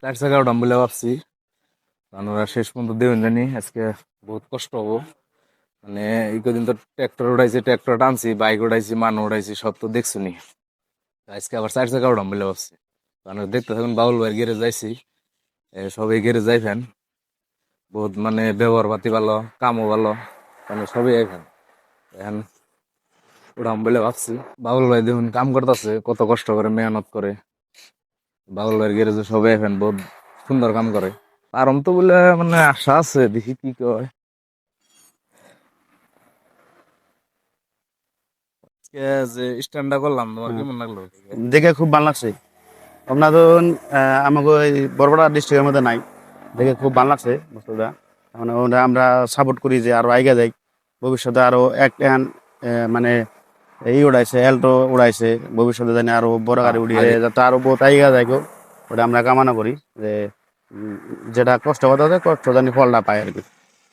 চার চাকা উঠাম বলে ভাবছি, আমরা শেষ পর্যন্ত দেবেন জানি। আজকে বহুত কষ্ট হবো, মানে এই কদিন তো ট্র্যাক্টর উঠাইছি, ট্র্যাক্টর টানছি, বাইক উঠাইছি, মানুষ উঠাইছি, সব তো দেখছুনি। আজকে আবার চার চাকা উঠাম বলে ভাবছি। কারণ দেখতে থাকুন, বাউল ভাইয়ের গেরে যাইছি, সবাই গেরে যাইবেন। বহুত মানে ব্যবহার পাতি ভালো, কামও ভালো, মানে সবই এখান এখন উঠাম বলে ভাবছি। বাউল ভাই দেখুন কাম করতেছে, কত কষ্ট করে মেহনত করে। বাউল ভাইয়ের গ্যারেজে সবাই এখন বহুত সুন্দর কাম করে। আরাম তো বলে মানে আশা আছে, দেখি কি কয়। আজকে যে স্ট্যান্ডটা করলাম, তোমার হ্যাঁ, কেমন লাগলো? দেখে খুব ভালো লাগছে। আপনার ধরুন আমাকে ওই বরপেটা ডিস্ট্রিক্টের মধ্যে নাই, দেখে খুব ভালো লাগছে বস্তুটা। মানে ওটা আমরা সাপোর্ট করি যে আরো আগে যাই, ভবিষ্যতে আরো এক মানে এই উড়াইছে, এল্টো উড়াইছে, ভবিষ্যতে জানি আরো বড় গাড়ি উড়িয়ে যাতে আরো বহুত আইগা যায় কেউ, ওটা আমরা কামনা করি যে উম, যেটা কষ্ট করতে হবে কষ্ট জানি ফলটা পায় আর কি,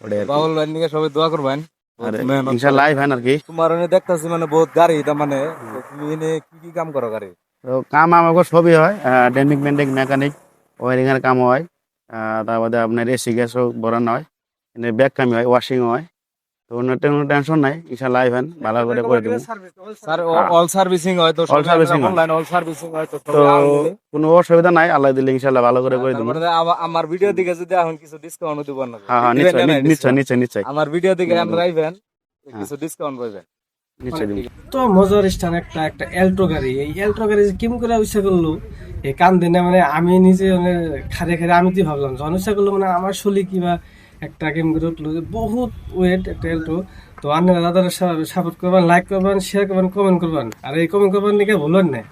ওটাই আর কি। বাউল ভাই নিকে সবাই দোয়া করবেন, আর বহুত মেহনত করে। ইনশাল্লাহ আইবেন আর কি। তোমার এনে দেখতেছি মানে বহুত গাড়ি, তার মানে তো তুমি এনে কি কি কাম করো গাড়ি? তো কাম আমাকে সবই হয়, ডেন্টিং পেন্টিং মেকানিক, ওয়ারিং এর কাম হয়, তারপরে আপনার এসি গ্যাসও ভরানো হয়, ব্যাগ কামি হয়, ওয়াশিং হয়। তো কোনো টেনশন নাই, ইনশাল্লাহ আইবেন ভালো করে করে দেবো। স্যার অল সার্ভিসিং হয় তো, অল সবই আপনারা সার্ভিসিং হয়, অনলাইন অল সার্ভিসিং হয় তো, তো সবই আনলিমিটেড। কোনো অসুবিধা নাই, আল্লাহ দিলে ইনশাল্লাহ ভালো করে করে দেবো। তারপরে আমার ভিডিও দিকে যদি এখন কিছু ডিসকাউন্ট দিব না, হ্যাঁ হ্যাঁ, দিবেন নিশ্চয় না নাই নিশ্চয় ডিসকাউন্ট? নিশ্চয় নিশ্চয় আমার ভিডিও দিকে দেবো আমরা দেবো। আইবেন, হ্যাঁ, কিছু ডিসকাউন্ট পাইবেন। নিশ্চয় দেবো। তো মজার স্থান একটা একটা এল্টো গাড়ি, এই এল্টো গাড়ি যে কেমন করে ইচ্ছা করলো এই কান দিনে, মানে আমি নিজে মানে খারে খারে আমি তো ভাবলাম যখন ইচ্ছা করলো, মানে আমার শরীর কিবা একটা কেমন করে উঠলো যে বহুত ওয়েট একটা এল্টো। তো আপনারা দাদার সাপোর্ট করবেন, লাইক করবেন, শেয়ার করবেন, কমেন্ট করবেন, আর এই কমেন্ট করবেন নাকি ভুলেন না।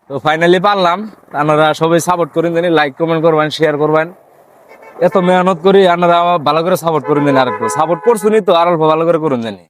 তো ফাইনালি পারলাম। আপনারা সবাই সাপোর্ট করেন জানি, লাইক কমেন্ট করবেন, শেয়ার করবেন। এত মেহনত করি, আপনারা ভালো করে সাপোর্ট করেন জানি, আর একটু সাপোর্ট করছুনি তো আর অল্প ভালো করে করুন জানি।